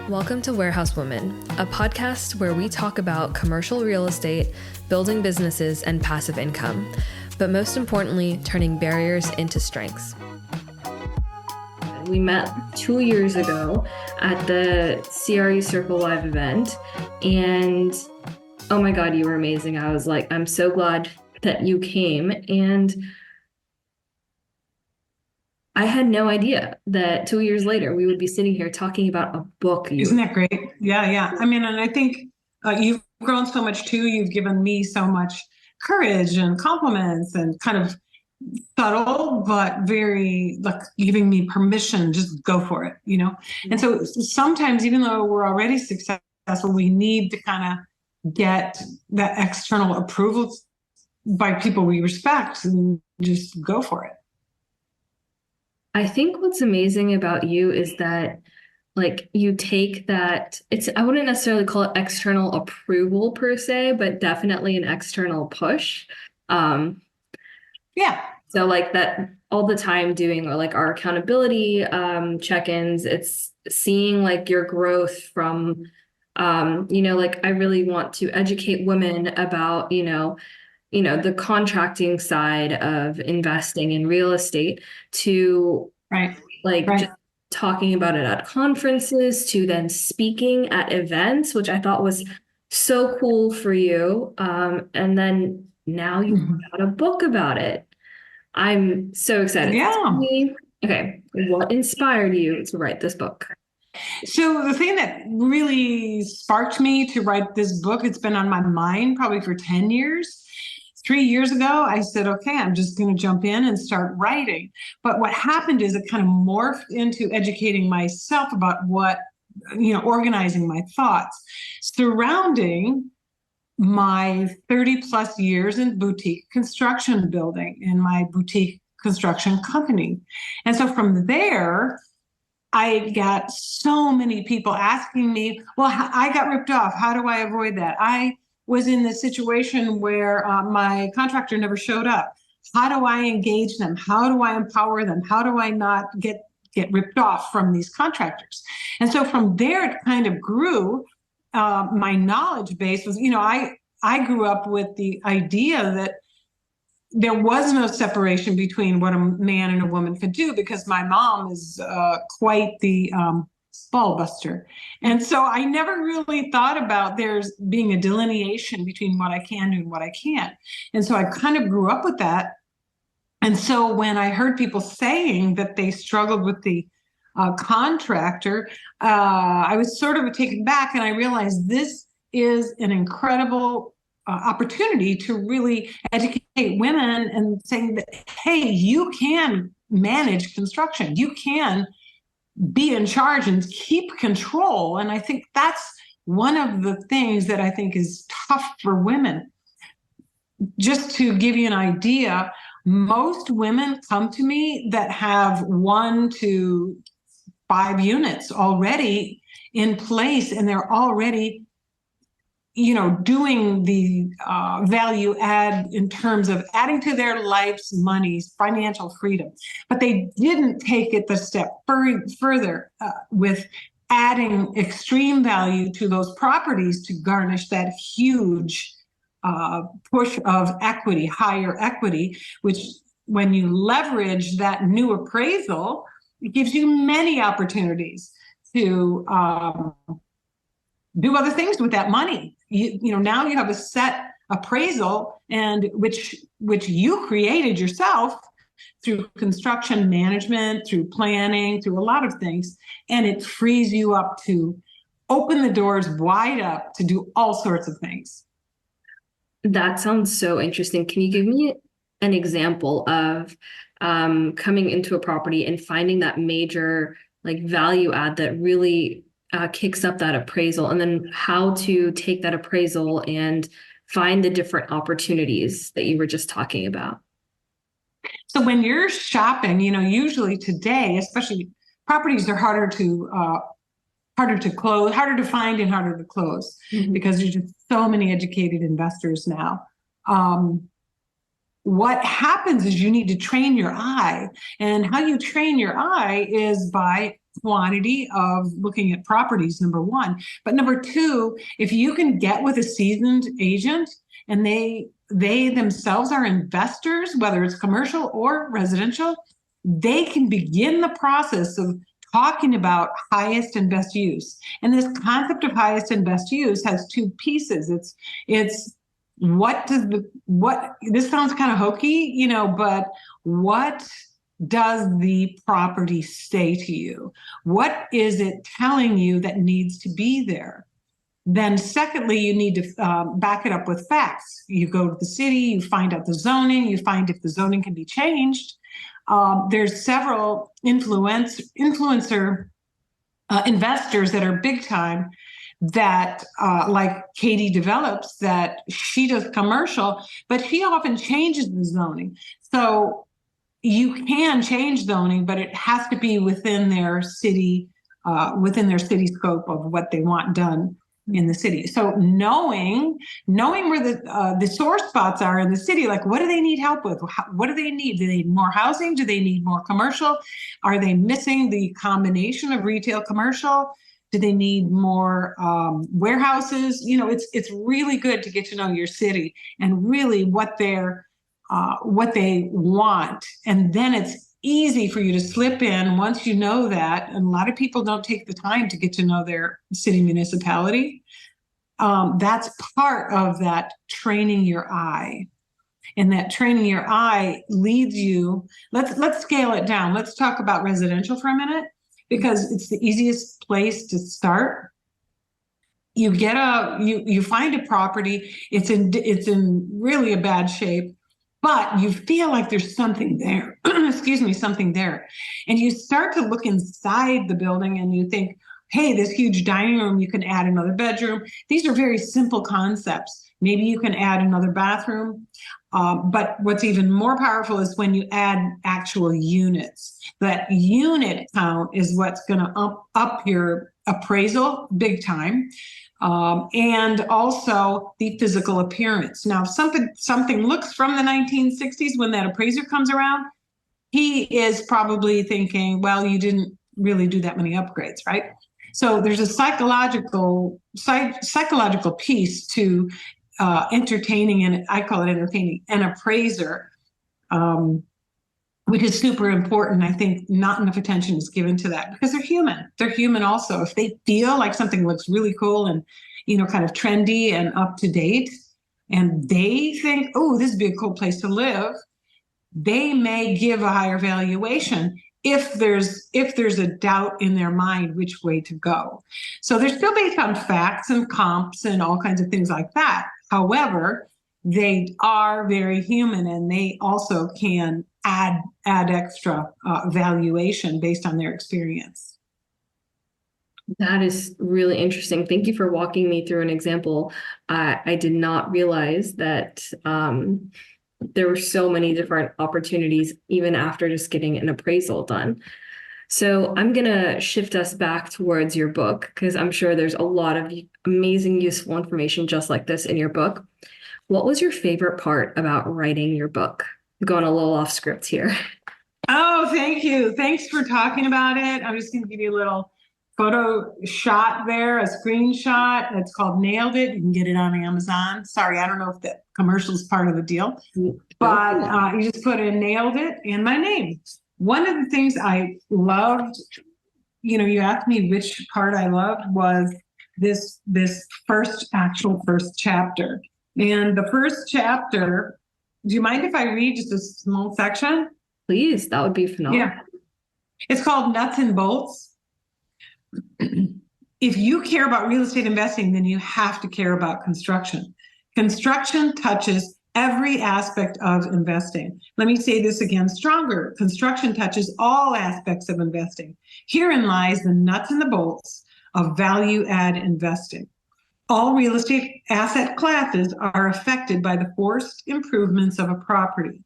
Welcome to Warehouse Women, a podcast where we talk about commercial real estate, building businesses, and passive income, but most importantly, turning barriers into strengths. We met 2 years ago at the CRE Circle Live event, and oh my God, you were amazing. I was like, I'm so glad that you came, and I had no idea that 2 years later we would be sitting here talking about a book. Isn't that great? Yeah. I mean, and I think you've grown so much too. You've given me so much courage and compliments and kind of subtle, but very like giving me permission, just go for it, you know? And so sometimes, even though we're already successful, we need to kind of get that external approval by people we respect and just go for it. I think what's amazing about you is that like you take that, I wouldn't necessarily call it external approval per se, but definitely an external push. Yeah. So like that all the time doing or like our accountability check-ins, it's seeing like your growth from, like I really want to educate women about, the contracting side of investing in real estate to just talking about it at conferences to then speaking at events, which I thought was so cool for you. And then now you got a book about it. I'm so excited. Yeah. Okay. What inspired you to write this book? So the thing that really sparked me to write this book, it's been on my mind probably for 10 years. 3 years ago, I said, okay, I'm just going to jump in and start writing. But what happened is it kind of morphed into educating myself about organizing my thoughts surrounding my 30 plus years in boutique construction building in my boutique construction company. And so from there, I got so many people asking me, well, I got ripped off. How do I avoid that? I was in this situation where my contractor never showed up. How do I engage them? How do I empower them? How do I not get ripped off from these contractors? And so from there, it kind of grew. My knowledge base was, I grew up with the idea that there was no separation between what a man and a woman could do because my mom is quite the ball buster. And so I never really thought about there's being a delineation between what I can do and what I can't. And so I kind of grew up with that. And so when I heard people saying that they struggled with the contractor, I was sort of taken back and I realized this is an incredible opportunity to really educate women and saying that, hey, you can manage construction. You can be in charge and keep control. And I think that's one of the things that I think is tough for women. Just to give you an idea, most women come to me that have 1 to 5 units already in place, and they're already doing the value add in terms of adding to their life's monies, financial freedom. But they didn't take it the step further with adding extreme value to those properties to garnish that huge push of equity, higher equity, which when you leverage that new appraisal, it gives you many opportunities to do other things with that money. Now you have a set appraisal and which you created yourself through construction management, through planning, through a lot of things. And it frees you up to open the doors wide up to do all sorts of things. That sounds so interesting. Can you give me an example of coming into a property and finding that major like value add that really kicks up that appraisal, and then how to take that appraisal and find the different opportunities that you were just talking about? So when you're shopping, usually today, especially properties are harder to close, harder to find and harder to close because there's just so many educated investors now. What happens is you need to train your eye, and how you train your eye is by quantity of looking at properties, number one. But number two, if you can get with a seasoned agent and they themselves are investors, whether it's commercial or residential, they can begin the process of talking about highest and best use. And this concept of highest and best use has two pieces. It's what does this sounds kind of hokey, but what does the property say to you? What is it telling you that needs to be there? Then secondly, you need to back it up with facts. You go to the city, you find out the zoning, you find if the zoning can be changed. There's several influencer investors that are big time that like Katie develops, that she does commercial, but she often changes the zoning. So you can change zoning, but it has to be within their city scope of what they want done in the city. So knowing where the sore spots are in the city, like what do they need help with? What do they need? Do they need more housing? Do they need more commercial? Are they missing the combination of retail commercial? Do they need more warehouses? It's really good to get to know your city and really what they want. And then it's easy for you to slip in once you know that. And a lot of people don't take the time to get to know their city municipality. That's part of that training your eye. And that training your eye leads you, let's scale it down. Let's talk about residential for a minute, because it's the easiest place to start. You find a property, it's in really a bad shape, but you feel like there's something there. Excuse me, something there. And you start to look inside the building and you think, hey, this huge dining room, you can add another bedroom. These are very simple concepts. Maybe you can add another bathroom. But what's even more powerful is when you add actual units. That unit count is what's going to up your appraisal big time. And also the physical appearance. Now, if something looks from the 1960s when that appraiser comes around, he is probably thinking, well, you didn't really do that many upgrades, right? So there's a psychological piece to entertaining, and I call it entertaining, an appraiser, which is super important. I think not enough attention is given to that because they're human. They're human also. If they feel like something looks really cool and, kind of trendy and up to date, and they think, oh, this would be a cool place to live, they may give a higher valuation if there's a doubt in their mind which way to go. So they're still based on facts and comps and all kinds of things like that. However, they are very human, and they also can add extra valuation based on their experience. That is really interesting. Thank you for walking me through an example. I did not realize that there were so many different opportunities even after just getting an appraisal done. So I'm going to shift us back towards your book, because I'm sure there's a lot of amazing, useful information just like this in your book. What was your favorite part about writing your book? I'm going a little off script here. Oh, thank you. Thanks for talking about it. I'm just going to give you a little photo shot there, a screenshot. It's called Nailed It. You can get it on Amazon. Sorry, I don't know if the commercial is part of the deal, but you just put in Nailed It and my name. One of the things I loved, you asked me which part I loved, was this first chapter. And the first chapter, do you mind if I read just a small section? Please, that would be phenomenal. Yeah. It's called Nuts and Bolts. If you care about real estate investing, then you have to care about construction. Construction touches every aspect of investing. Let me say this again stronger. Construction touches all aspects of investing. Herein lies the nuts and the bolts of value add investing. All real estate asset classes are affected by the forced improvements of a property,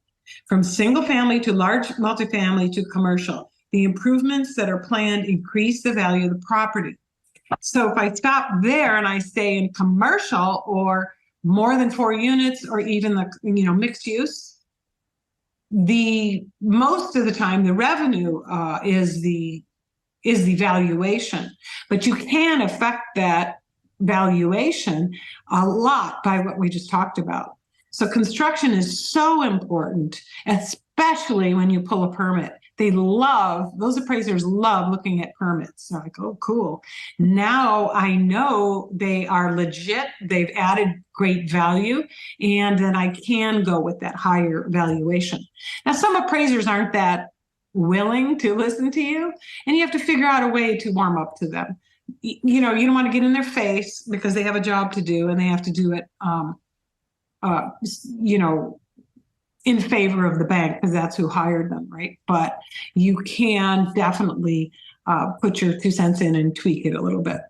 from single family to large multifamily to commercial. The improvements that are planned increase the value of the property. So if I stop there and I stay in commercial or more than 4 units or even the mixed use, the most of the time the revenue is the is the valuation, but you can affect that valuation a lot by what we just talked about. So construction is so important, especially when you pull a permit. Those appraisers love looking at permits. They're like, oh, cool. Now I know they are legit. They've added great value, and then I can go with that higher valuation. Now, some appraisers aren't that willing to listen to you, and you have to figure out a way to warm up to them. You don't want to get in their face because they have a job to do and they have to do it, you know, in favor of the bank because that's who hired them, right? But you can definitely put your 2 cents in and tweak it a little bit.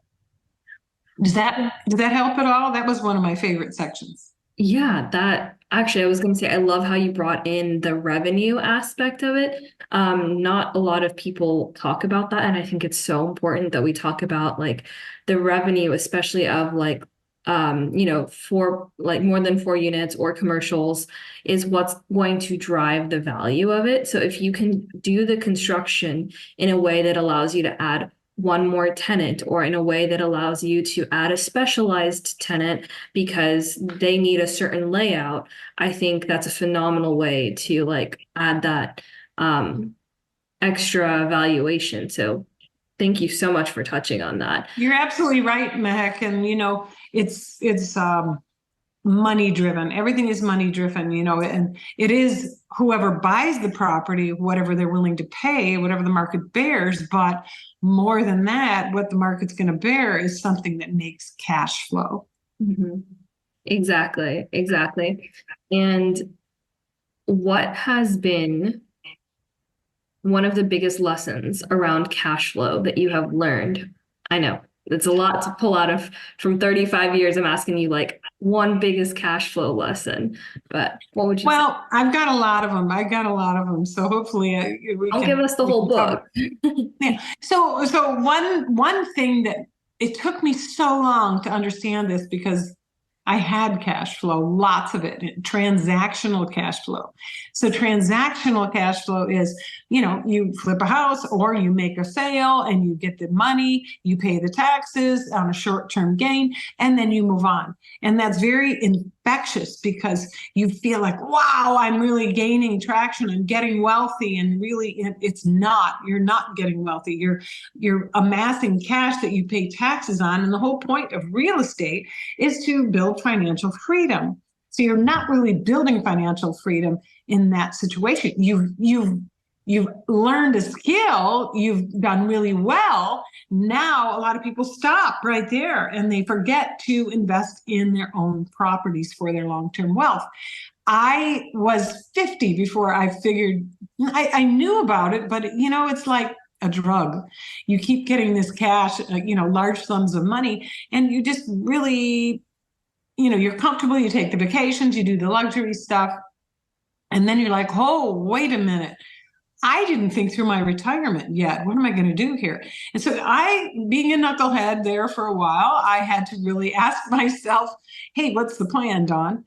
Does that help at all? That was one of my favorite sections. Yeah, that actually, I was going to say, I love how you brought in the revenue aspect of it. Not a lot of people talk about that. And I think it's so important that we talk about like the revenue, especially of like, for like more than 4 units or commercials is what's going to drive the value of it. So if you can do the construction in a way that allows you to add one more tenant or in a way that allows you to add a specialized tenant because they need a certain layout, I think that's a phenomenal way to like add that extra valuation. So thank you so much for touching on that. You're absolutely right, Mahek. And it's money driven. Everything is money driven, and it is whoever buys the property, whatever they're willing to pay, whatever the market bears. But more than that, what the market's going to bear is something that makes cash flow. Mm-hmm. Exactly. And what has been one of the biggest lessons around cash flow that you have learned? I know it's a lot to pull out of from 35 years. I'm asking you like one biggest cash flow lesson, but what would you say? Well, I've got a lot of them. So hopefully I'll give us the whole book. Yeah. So one thing that it took me so long to understand this because I had cash flow, lots of it, transactional cash flow. So transactional cash flow is, you flip a house or you make a sale and you get the money, you pay the taxes on a short-term gain, and then you move on. And that's very infectious because you feel like, wow, I'm really gaining traction. I'm getting wealthy. And really, it's not. You're not getting wealthy. You're amassing cash that you pay taxes on. And the whole point of real estate is to build financial freedom. So you're not really building financial freedom in that situation. You've learned a skill, you've done really well. Now a lot of people stop right there and they forget to invest in their own properties for their long-term wealth. I was 50 before I figured, I knew about it, but it's like a drug. You keep getting this cash, large sums of money, and you just really, you're comfortable, you take the vacations, you do the luxury stuff, and then you're like, oh, wait a minute. I didn't think through my retirement yet. What am I going to do here? And so being a knucklehead there for a while, I had to really ask myself, hey, what's the plan, Dawn?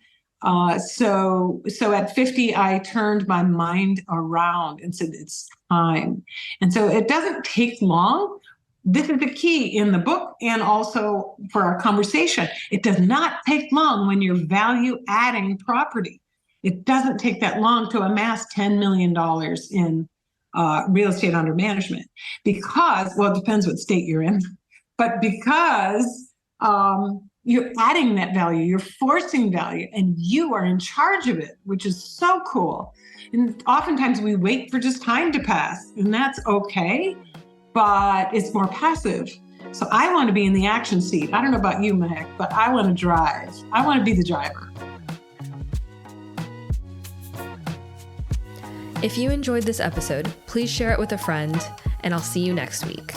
So at 50, I turned my mind around and said, it's time. And so it doesn't take long. This is the key in the book and also for our conversation. It does not take long when you're value adding property. It doesn't take that long to amass $10 million in real estate under management because, well, it depends what state you're in, but because you're adding that value, you're forcing value, and you are in charge of it, which is so cool. And oftentimes we wait for just time to pass, and that's okay, but it's more passive. So I want to be in the action seat. I don't know about you, Mahek, but I want to drive. I want to be the driver. If you enjoyed this episode, please share it with a friend, and I'll see you next week.